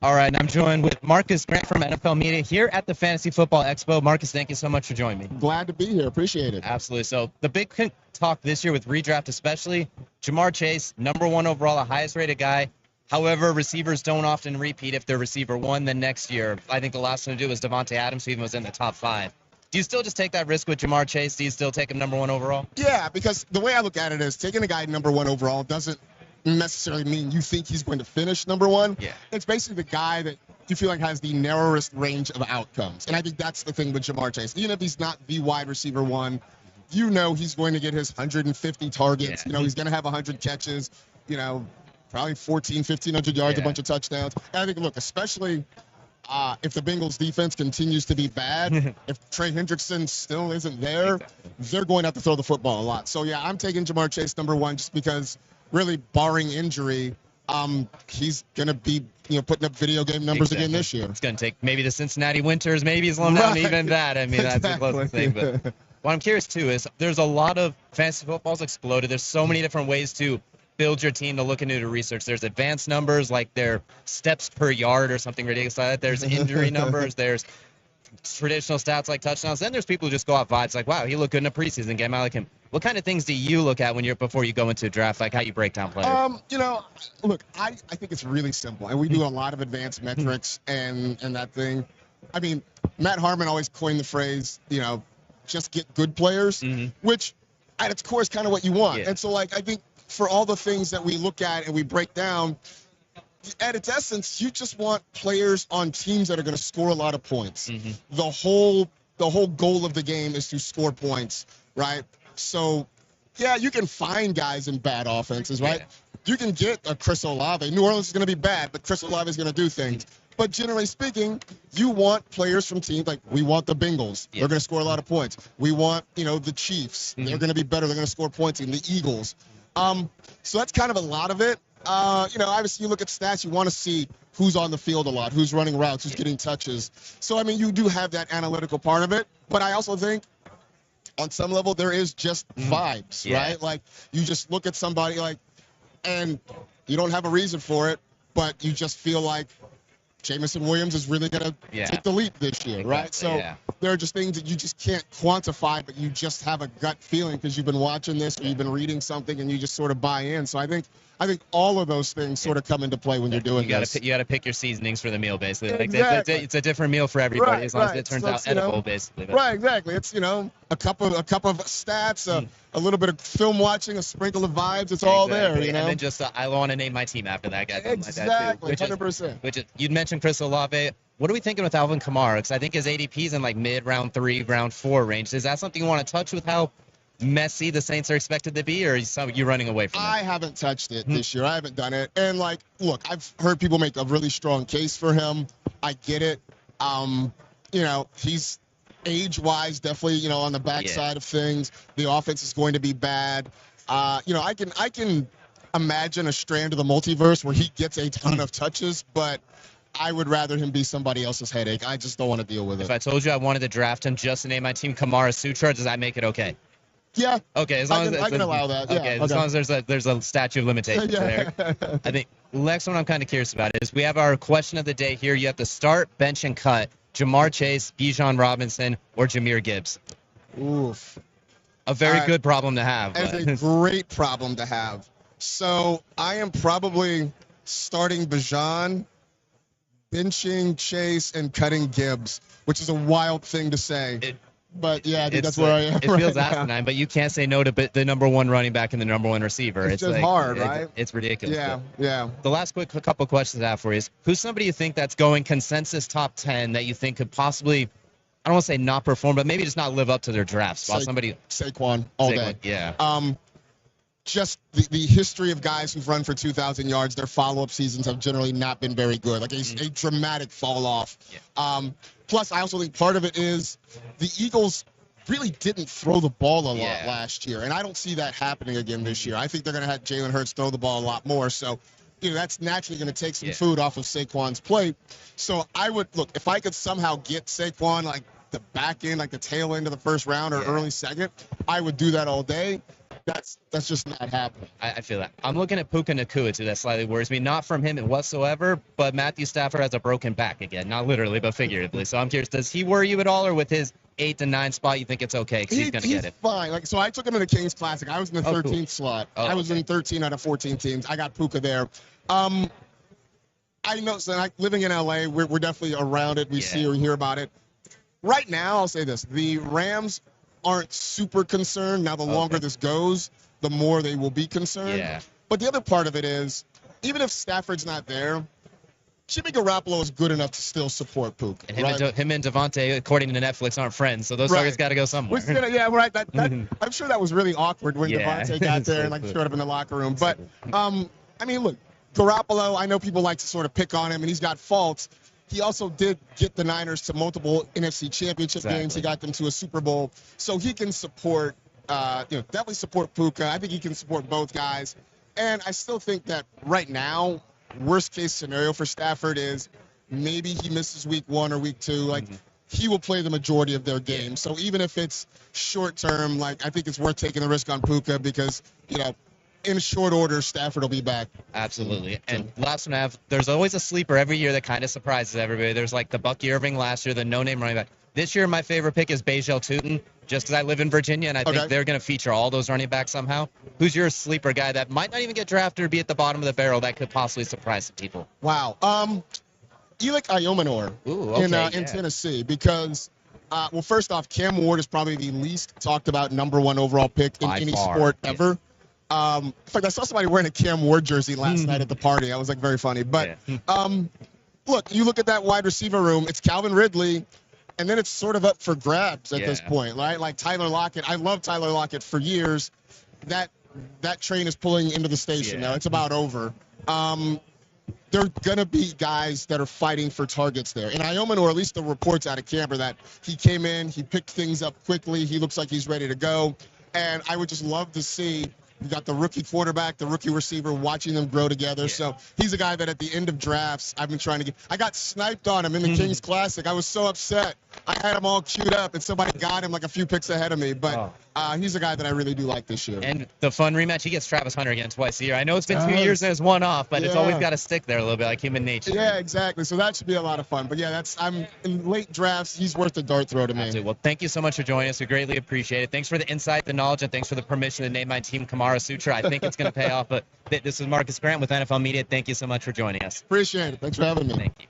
All right, and I'm joined with Marcas Grant from NFL Media here at the Fantasy Football Expo. Marcus, thank you so much for joining me. Glad to be here. Appreciate it. Absolutely. So the big talk this year with redraft especially, Jamar Chase, #1 overall, the highest rated guy. However, receivers don't often repeat if they're receiver one the next year. I think the last one to do was Devontae Adams, who even was in the top 5. Do you still just take that risk with Jamar Chase? Do you still take him #1 overall? Yeah, because the way I look at it is taking a guy #1 overall doesn't necessarily mean you think he's going to finish #1. Yeah. It's basically the guy that you feel like has the narrowest range of outcomes. And I think that's the thing with Jamar Chase. Even if he's not the wide receiver one, you know he's going to get his 150 targets. Yeah. You know, he's going to have 100 catches, probably 1,500 yards, Yeah. a bunch of touchdowns. And I think, look, especially if the Bengals defense continues to be bad, if Trey Hendrickson still isn't there, they're going to have to throw the football a lot. So, yeah, I'm taking Jamar Chase #1 just because really barring injury, he's going to be putting up video game numbers again this year. It's going to take maybe the Cincinnati Winters, maybe slow down even that. I mean, that's the closest thing. But what I'm curious, too, is there's a lot of fantasy football's exploded. There's so many different ways to build your team to look into the research. There's advanced numbers like their steps per yard or something ridiculous like that. There's injury numbers. There's traditional stats like touchdowns. Then there's people who just go off vibes like, wow, he looked good in a preseason game. I like him. What kind of things do you look at before you go into a draft, like how you break down players? Look, I think it's really simple, and we do a lot of advanced metrics and that thing. I mean, Matt Harmon always coined the phrase, just get good players, which at its core is kind of what you want. Yeah. And so, I think for all the things that we look at and we break down, at its essence, you just want players on teams that are going to score a lot of points. The whole goal of the game is to score points, right? So, yeah, you can find guys in bad offenses, right? Yeah. You can get a Chris Olave. New Orleans is going to be bad, but Chris Olave is going to do things. But generally speaking, you want players from teams like we want the Bengals. Yeah. They're going to score a lot of points. We want, the Chiefs. They're going to be better. They're going to score points. And the Eagles. So that's kind of a lot of it. Obviously you look at stats, you want to see who's on the field a lot, who's running routes, who's getting touches. So, I mean, you do have that analytical part of it. But I also think on some level there is just vibes, right? Like you just look at somebody and you don't have a reason for it, but you just feel like Jamison Williams is really going to take the leap this year, right? So there are just things that you just can't quantify, but you just have a gut feeling because you've been watching this or you've been reading something and you just sort of buy in. So I think all of those things sort of come into play when you're doing this. You got to pick your seasonings for the meal, basically. Exactly. It's a different meal for everybody, as long as it turns out edible, basically. Right, exactly. It's a cup of stats, a little bit of film watching, a sprinkle of vibes. It's all there, And then just I want to name my team after that guy. Exactly, like that too, 100%. You'd mentioned Chris Olave. What are we thinking with Alvin Kamara? Because I think his ADP's in mid round 3, round 4 range. Is that something you want to touch with how messy the Saints are expected to be, or are you running away from it? I haven't touched it this year. I haven't done it. And look, I've heard people make a really strong case for him. I get it. He's age-wise definitely, on the backside of things. The offense is going to be bad. I can imagine a strand of the multiverse where he gets a ton of touches, but I would rather him be somebody else's headache. I just don't want to deal with it. If I told you I wanted to draft him just to name my team Kamara Sutra, does that make it okay? Yeah. Okay, as long as I can allow that. Yeah. Okay, as long as there's a statute of limitations there. I think next one I'm kind of curious about is we have our question of the day here. You have to start, bench, and cut Jamar Chase, Bijan Robinson, or Jahmyr Gibbs. Oof. A very good problem to have. It's a great problem to have. So I am probably starting Bijan, benching Chase, and cutting Gibbs, which is a wild thing to say. But, yeah, I think that's where I am. It feels asinine, but you can't say no to the #1 running back and the #1 receiver. It's just hard, right? It's ridiculous. Yeah. The last couple questions I have for you is, who's somebody you think that's going consensus top 10 that you think could possibly, I don't want to say not perform, but maybe just not live up to their draft spot? Saquon all day. Yeah. Just the history of guys who've run for 2,000 yards, their follow-up seasons have generally not been very good. A dramatic fall off. Yeah. Plus, I also think part of it is the Eagles really didn't throw the ball a lot last year, and I don't see that happening again this year. I think they're going to have Jalen Hurts throw the ball a lot more, so that's naturally going to take some food off of Saquon's plate. So I would, look, if I could somehow get Saquon the back end, the tail end of the first round or early second, I would do that all day. that's just not happening. I feel that. I'm looking at Puka Nacua, too. That slightly worries me. Not from him whatsoever, but Matthew Stafford has a broken back again. Not literally, but figuratively. So I'm curious, does he worry you at all, or with his 8 to 9 spot, you think it's okay because he's going to get it? He's fine. Like, so I took him in the Kings Classic. I was in the 13th cool. slot. Oh, I was in 13 out of 14 teams. I got Puka there. I know, so like living in LA, we're definitely around it. We see or hear about it. Right now, I'll say this. The Rams aren't super concerned. Now, the longer this goes, the more they will be concerned. Yeah. But the other part of it is, even if Stafford's not there, Jimmy Garoppolo is good enough to still support Puka. And him and Devontae, according to Netflix, aren't friends, so those stories got to go somewhere. I'm sure that was really awkward when Devontae got there and showed up in the locker room. But, I mean, look, Garoppolo, I know people like to sort of pick on him, and he's got faults. He also did get the Niners to multiple NFC championship games. He got them to a Super Bowl. So he can support, definitely support Puka. I think he can support both guys. And I still think that right now, worst case scenario for Stafford is maybe he misses week 1 or week 2. Like, he will play the majority of their games. So even if it's short term, like, I think it's worth taking the risk on Puka because, in short order, Stafford will be back. Absolutely. And last one I have, there's always a sleeper every year that kind of surprises everybody. There's like the Bucky Irving last year, the no-name running back. This year, my favorite pick is Bajel Tootin, just because I live in Virginia, and I think they're going to feature all those running backs somehow. Who's your sleeper guy that might not even get drafted or be at the bottom of the barrel that could possibly surprise some people? Wow. Eli Iomanor in Tennessee because, well, first off, Cam Ward is probably the least talked about number 1 overall pick in any sport ever. In fact, I saw somebody wearing a Cam Ward jersey last night at the party. That was very funny. But look, you look at that wide receiver room. It's Calvin Ridley, and then it's sort of up for grabs at this point, right? Like Tyler Lockett. I love Tyler Lockett for years. That train is pulling into the station now. It's about over. There are going to be guys that are fighting for targets there. And Iomanor, or at least the reports out of camp, are that he came in, he picked things up quickly, he looks like he's ready to go. And I would just love to see you got the rookie quarterback, the rookie receiver, watching them grow together. So he's a guy that at the end of drafts, I've been trying to get. I got sniped on him in the Kings Classic. I was so upset. I had him all queued up, and somebody got him like a few picks ahead of me. But he's a guy that I really do like this year. And the fun rematch, he gets Travis Hunter again twice a year. I know it's been 2 years and it's one off, but it's always got to stick there a little bit, like human nature. Yeah, exactly. So that should be a lot of fun. But yeah, I'm in late drafts. He's worth the dart throw to me. Absolutely. Well, thank you so much for joining us. We greatly appreciate it. Thanks for the insight, the knowledge, and thanks for the permission to name my team Kamara Sutra. I think it's going to pay off. But this is Marcus Grant with NFL Media. Thank you so much for joining us. Appreciate it. Thanks for having me. Thank you.